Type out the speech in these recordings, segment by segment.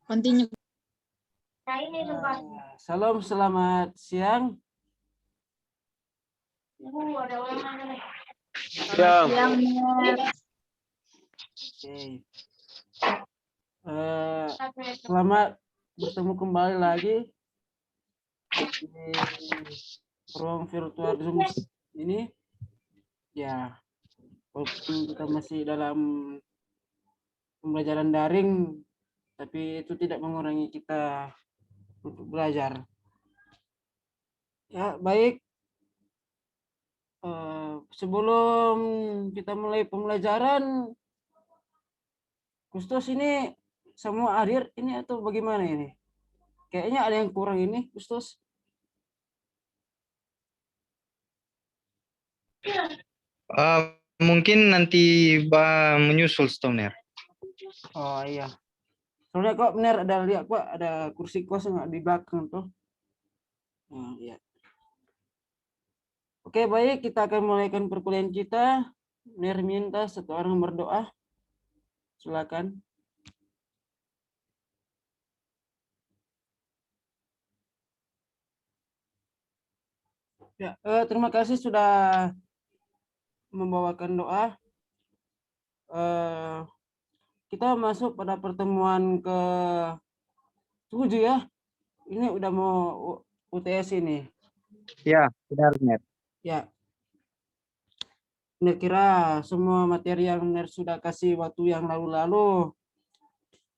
Continue. Salam, selamat siang. Siang. Oke. Selamat bertemu kembali lagi di ruang virtual Zoom ini. Ya, walaupun kita masih dalam pembelajaran daring, tapi itu tidak mengurangi kita untuk belajar. Ya, baik. Sebelum kita mulai pembelajaran, Kustos ini semua hadir ini atau bagaimana ini? Kayaknya ada yang kurang ini, Kustos. Mungkin nanti menyusul Stoner. Oh iya. Soalnya kok benar ada lihat kok ada kursi kosong di belakang tuh. Nah, iya. Oke, baik, kita akan mulaikan perkuliahan kita. Benar minta satu orang berdoa. Silakan. Ya, terima kasih sudah membawakan doa. Kita masuk pada pertemuan ke-7 ya. Ini udah mau UTS ini. Ya, benar. Ya. Benar kira semua materi yang benar sudah kasih waktu yang lalu-lalu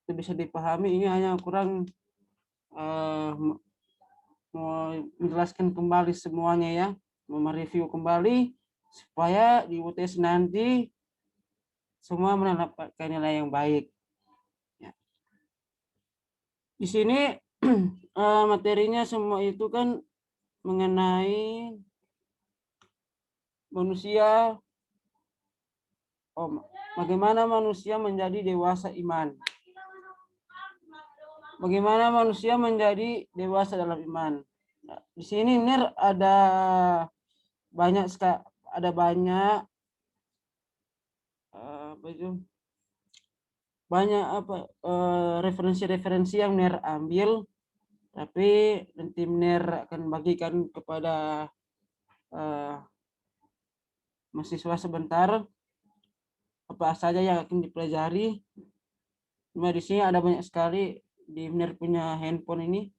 itu bisa dipahami. Ini hanya kurang mau menjelaskan kembali semuanya ya, mau mereview kembali supaya di UTS nanti semua mendapatkan nilai yang baik. Ya. Di sini materinya semua itu kan mengenai manusia, bagaimana manusia menjadi dewasa iman. Bagaimana manusia menjadi dewasa dalam iman. Nah, di sini Nir ada banyak referensi-referensi yang Nir ambil, tapi nanti Nir akan bagikan kepada mahasiswa sebentar apa saja yang akan dipelajari. Cuma di sini ada banyak sekali di Nir punya handphone ini.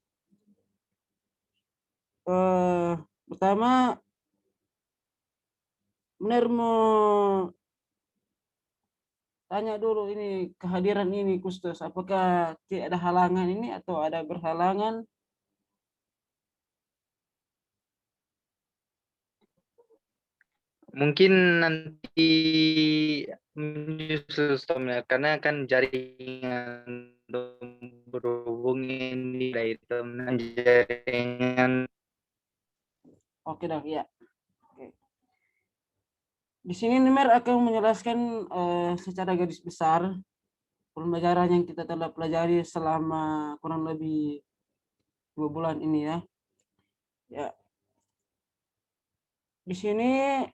Pertama, Nir mau tanya dulu ini kehadiran ini Kustos, apakah tidak ada halangan ini atau ada berhalangan? Mungkin nanti menyusul Stoner karena kan jaringan berhubung ini dari teman jaringan. Oke dah, ya. Oke. Di sini Nimer akan menjelaskan secara garis besar pembelajaran yang kita telah pelajari selama kurang lebih 2 bulan ini ya. Ya. Di sini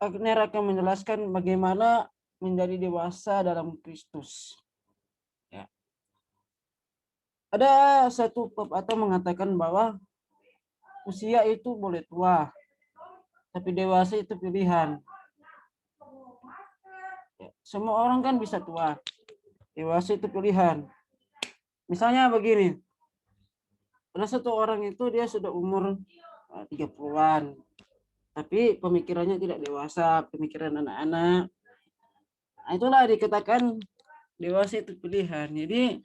Agner akan menjelaskan bagaimana menjadi dewasa dalam Kristus. Ya. Ada satu pepatah mengatakan bahwa usia itu boleh tua, tapi dewasa itu pilihan. Ya. Semua orang kan bisa tua, dewasa itu pilihan. Misalnya begini, ada satu orang itu dia sudah umur 30-an, tapi pemikirannya tidak dewasa, pemikiran anak-anak. Nah, itulah dikatakan dewasa itu pilihan. Jadi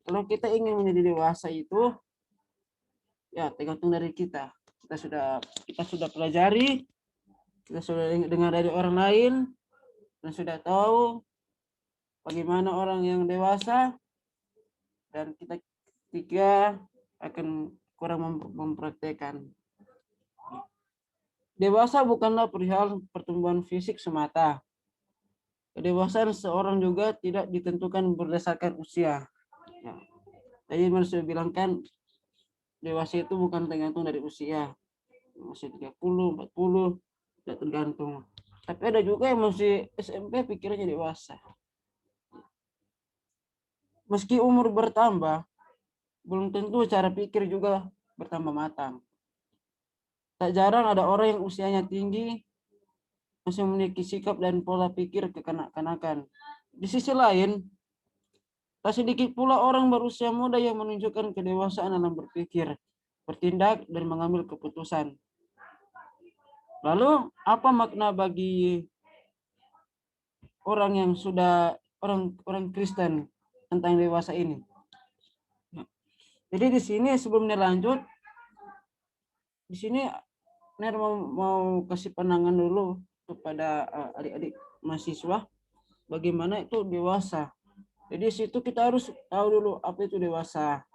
kalau kita ingin menjadi dewasa itu ya tergantung dari kita. Kita sudah pelajari, kita sudah dengar dari orang lain dan sudah tahu bagaimana orang yang dewasa, dan kita ketiga akan kurang mempraktekkan. Dewasa bukanlah perihal pertumbuhan fisik semata. Kedewasaan seorang juga tidak ditentukan berdasarkan usia. Ya. Tadi Mas bilang kan dewasa itu bukan tergantung dari usia. masih 30, 40, tidak tergantung. Tapi ada juga yang masih SMP pikirannya dewasa. Meski umur bertambah, belum tentu cara pikir juga bertambah matang. Tak jarang ada orang yang usianya tinggi masih memiliki sikap dan pola pikir kekanak-kanakan. Di sisi lain, tak sedikit pula orang berusia muda yang menunjukkan kedewasaan dalam berpikir, bertindak, dan mengambil keputusan. Lalu, apa makna bagi orang yang sudah orang Kristen tentang dewasa ini? Jadi di sini sebelum lanjut, di sini Ner mau kasih pandangan dulu kepada adik-adik mahasiswa bagaimana itu dewasa. Jadi situ kita harus tahu dulu apa itu dewasa.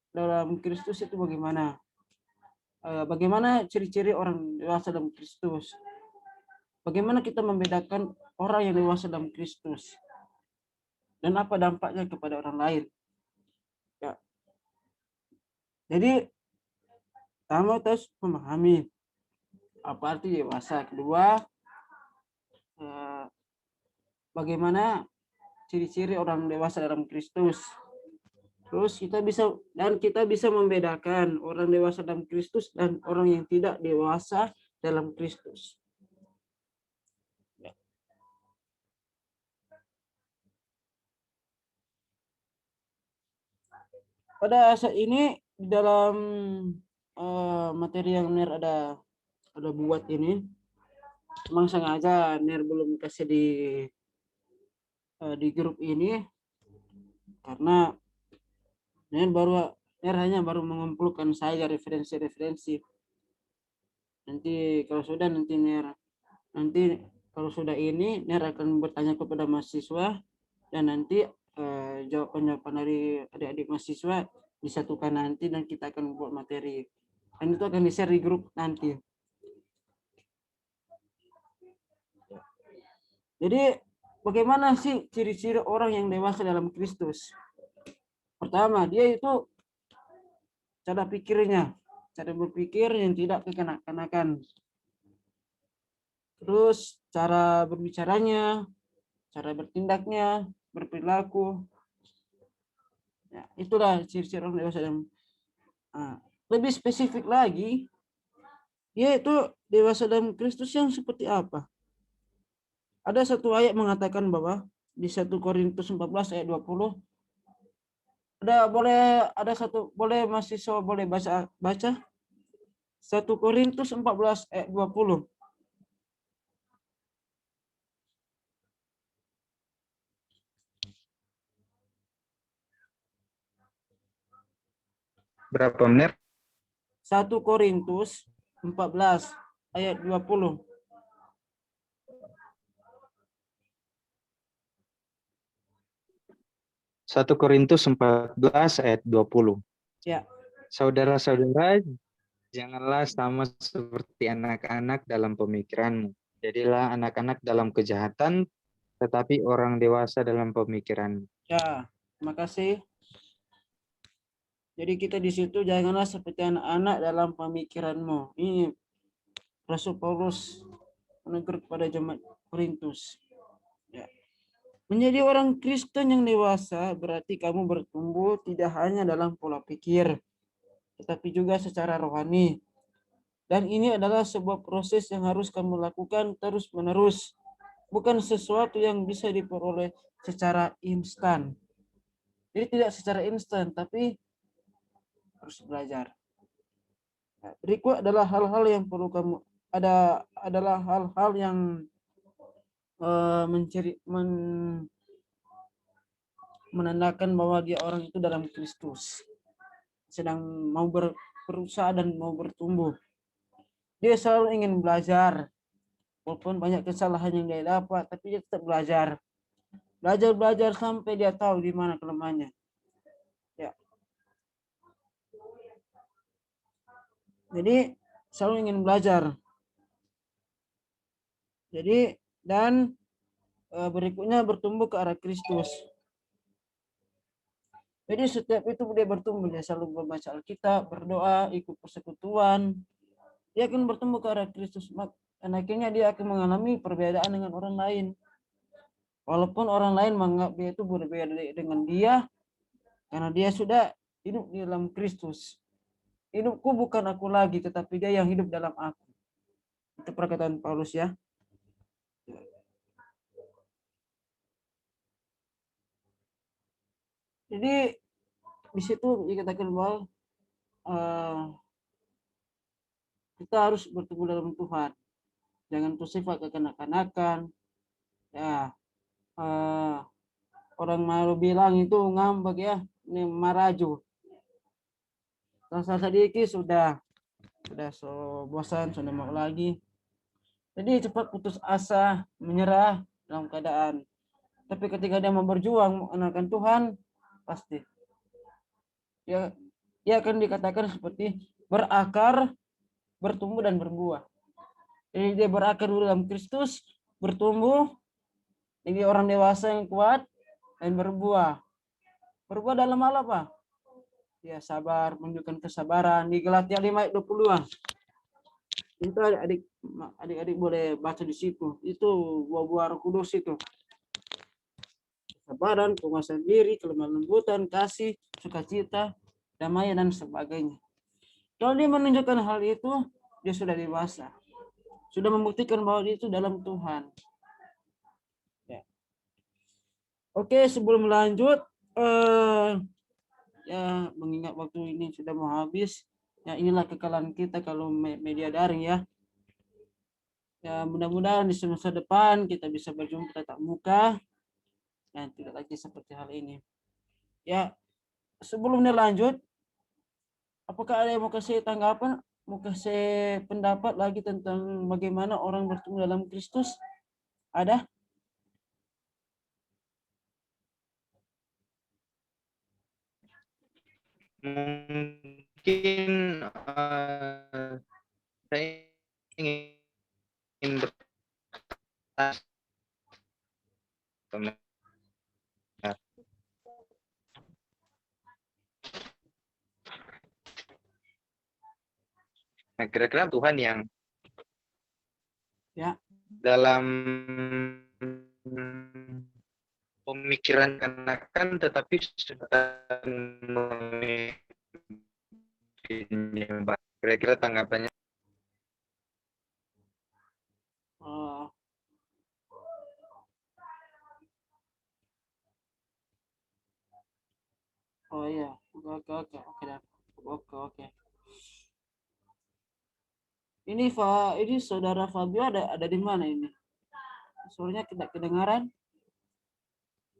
Dalam Kristus itu bagaimana? Bagaimana ciri-ciri orang dewasa dalam Kristus? Bagaimana kita membedakan orang yang dewasa dalam Kristus? Dan apa dampaknya kepada orang lain? Ya. Jadi pertama terus memahami apa arti dewasa. Kedua, bagaimana ciri-ciri orang dewasa dalam Kristus. Terus kita bisa membedakan orang dewasa dalam Kristus dan orang yang tidak dewasa dalam Kristus. Pada saat ini di dalam materi yang Ner ada buat ini, memang sengaja Ner belum kasih di grup ini karena Ner hanya baru mengumpulkan saja referensi-referensi. Nanti kalau sudah ini Ner akan bertanya kepada mahasiswa dan nanti jawaban-jawaban dari adik-adik mahasiswa disatukan nanti dan kita akan buat materi. Dan itu akan di-share di grup nanti. Jadi bagaimana sih ciri-ciri orang yang dewasa dalam Kristus? Pertama, dia itu cara berpikir yang tidak kekanak-kanakan. Terus cara berbicaranya, cara bertindaknya, berperilaku. Ya, itulah ciri-ciri orang dewasa dalam. Lebih spesifik lagi, dia itu dewasa dalam Kristus yang seperti apa? Ada satu ayat mengatakan bahwa di 1 Korintus 14 ayat 20 boleh mahasiswa boleh baca 1 Korintus 14 ayat 20. Berapa menit? 1 Korintus 14 ayat 20. Satu Korintus 14 ayat 20. Ya. Saudara-saudara, janganlah sama seperti anak-anak dalam pemikiranmu. Jadilah anak-anak dalam kejahatan, tetapi orang dewasa dalam pemikiranmu. Ya, terima kasih. Jadi kita di situ janganlah seperti anak-anak dalam pemikiranmu. Ini Rasul Paulus menegur kepada jemaat Korintus. Ya. Menjadi orang Kristen yang dewasa berarti kamu bertumbuh tidak hanya dalam pola pikir, tetapi juga secara rohani. Dan ini adalah sebuah proses yang harus kamu lakukan terus-menerus. Bukan sesuatu yang bisa diperoleh secara instan. Jadi tidak secara instan, tapi harus belajar. Berikut adalah hal-hal yang perlu kamu adalah hal-hal yang menandakan bahwa dia orang itu dalam Kristus, sedang mau berusaha dan mau bertumbuh. Dia selalu ingin belajar, walaupun banyak kesalahan yang dia dapat, tapi dia tetap belajar sampai dia tahu di mana kelemahannya. Ya. Jadi selalu ingin belajar. Jadi dan berikutnya bertumbuh ke arah Kristus. Jadi setiap itu dia bertumbuh, dia selalu membaca Alkitab, berdoa, ikut persekutuan, dia akan bertumbuh ke arah Kristus. Dan akhirnya dia akan mengalami perbedaan dengan orang lain. Walaupun orang lain menganggap dia itu berbeda dengan dia, karena dia sudah hidup di dalam Kristus. Hidupku bukan aku lagi, tetapi dia yang hidup dalam aku. Itu perkataan Paulus ya. Jadi di situ dikatakan bahwa kita harus bertumbuh dalam Tuhan. Jangan bersifat kekanak-kanakan. Ya, orang malu bilang itu ngambek ya, ini maraju. Selesai sedikit sudah so bosan, sudah mau lagi. Jadi cepat putus asa, menyerah dalam keadaan. Tapi ketika dia mau berjuang mengenalkan Tuhan, pasti dia akan dikatakan seperti berakar, bertumbuh dan berbuah. Jadi dia berakar dulu dalam Kristus, bertumbuh, jadi orang dewasa yang kuat dan berbuah. Berbuah dalam hal apa? Ya sabar, menunjukkan kesabaran. Di Galatia 5 ayat 20-an. Itu adik-adik boleh baca di situ. Itu buah-buah Roh Kudus itu. Kesabaran, penguasaan diri, kelemah lembutan, kasih, sukacita, damai dan sebagainya. Kalau dia menunjukkan hal itu, dia sudah dewasa. Sudah membuktikan bahwa dia itu dalam Tuhan. Ya. Oke, sebelum lanjut, ya mengingat waktu ini sudah mau habis. Ya inilah kekalahan kita kalau media daring ya. Ya mudah-mudahan di semester depan kita bisa berjumpa tatap muka dan tidak lagi seperti hal ini. Ya sebelumnya lanjut, apakah ada yang mau kasih tanggapan, mau kasih pendapat lagi tentang bagaimana orang bertumbuh dalam Kristus? Ada? Mungkin saya ingin bertanya. Nah, kira-kira Tuhan yang Ya. dalam pemikiran kanakan tetapi sedang menyembah. Kira-kira tanggapannya. Oh iya, oke. Ini saudara Fabio ada di mana ini? Suaranya tidak kedengaran?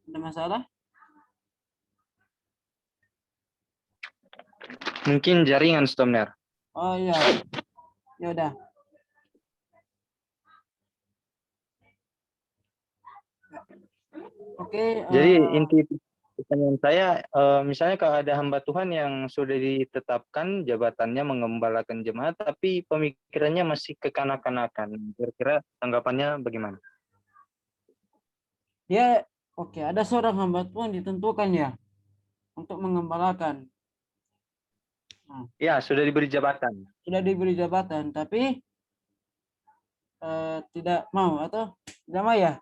Ada masalah? Mungkin jaringan, Stomner. Oh iya, ya udah. Oke. Jadi inti pertanyaan saya, misalnya kalau ada hamba Tuhan yang sudah ditetapkan jabatannya mengembalakan jemaat, tapi pemikirannya masih kekanak-kanakan, kira-kira tanggapannya bagaimana? Dia oke, ada seorang hamba Tuhan ditentukan ya untuk mengembalakan. Nah, Ya, sudah diberi jabatan. sudah diberi jabatan, tapi tidak mau atau tidak mau ya.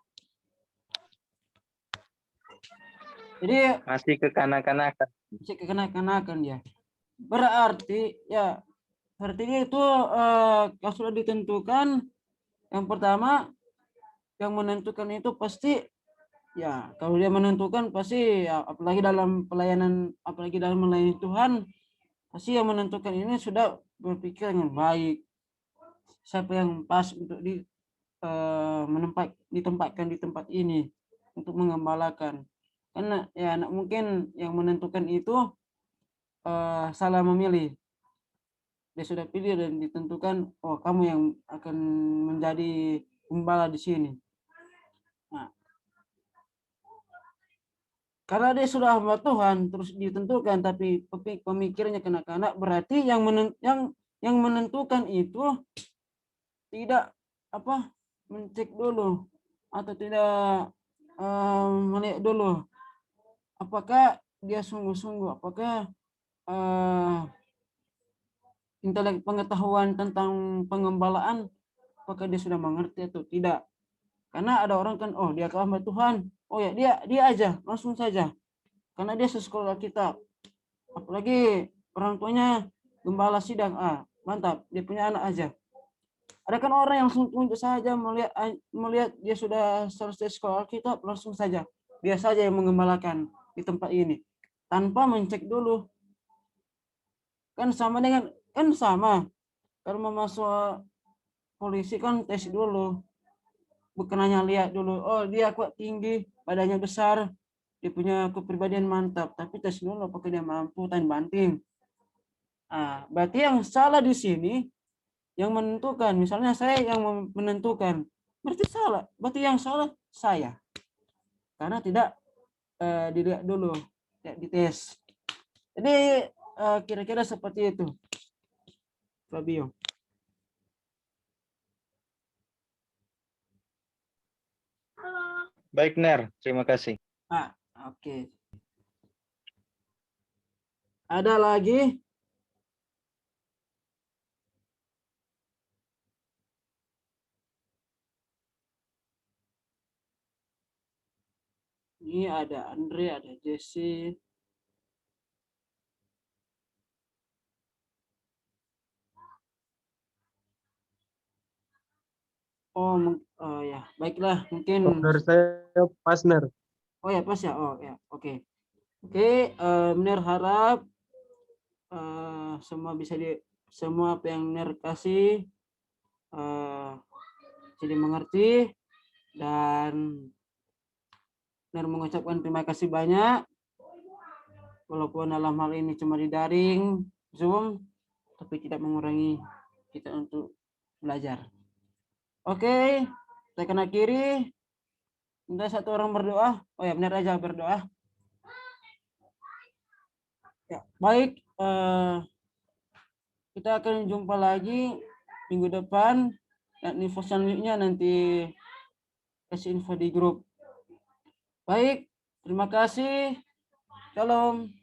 Jadi Masih kekanak-kanakan. masih kekanak-kanakan ya. Berarti ya, artinya itu kalau sudah ditentukan, yang pertama yang menentukan itu pasti ya, kalau dia menentukan pasti ya, apalagi dalam melayani Tuhan, pasti yang menentukan ini sudah berpikir dengan baik, siapa yang pas untuk ditempatkan di tempat ini untuk mengembalakan. Karena ya anak mungkin yang menentukan itu salah memilih. Dia sudah pilih dan ditentukan, oh kamu yang akan menjadi gembala di sini. Nah, karena dia sudah hamba Tuhan terus ditentukan, tapi pemikirannya kanak-kanak, berarti yang menentukan itu tidak mencek dulu atau tidak melihat dulu apakah dia sungguh-sungguh, apakah intelek pengetahuan tentang pengembalaan, apakah dia sudah mengerti atau tidak. Karena ada orang kan, oh dia ke hamba Tuhan, oh ya dia aja langsung saja, karena dia sesekolah kita. Apalagi orang tuanya gembala sidang, mantap, dia punya anak aja. Ada kan orang yang langsung tunjuk saja, melihat dia sudah selesai sekolah kita, langsung saja dia saja yang mengembalakan di tempat ini tanpa mencek dulu. Kan sama kalau mau masuk polisi kan tes dulu, bukan hanya lihat dulu, oh dia kuat tinggi, badannya besar, dia punya kepribadian mantap, tapi tes dulu apakah dia mampu tahan banting. Berarti yang salah di sini yang menentukan, misalnya saya yang menentukan, berarti salah, berarti yang salah saya, karena tidak dilihat dulu, tidak dites. Jadi kira-kira seperti itu, Fabio. Baik, Ner. Terima kasih. Oke. Ada lagi? Ini ada Andre, ada Jesse. Oh ya, baiklah, mungkin. Dari saya partner. Oh ya, pas ya. Oh ya, oke. Oke, Ner harap semua apa yang Ner kasih jadi mengerti, dan Ner mengucapkan terima kasih banyak. Walaupun dalam hal ini cuma di daring Zoom, tapi tidak mengurangi kita untuk belajar. Oke, saya kena kiri. Minta satu orang berdoa. Oh ya, benar aja berdoa. Ya, baik. Kita akan jumpa lagi minggu depan. Dan info selanjutnya nanti kasih info di grup. Baik, terima kasih. Shalom.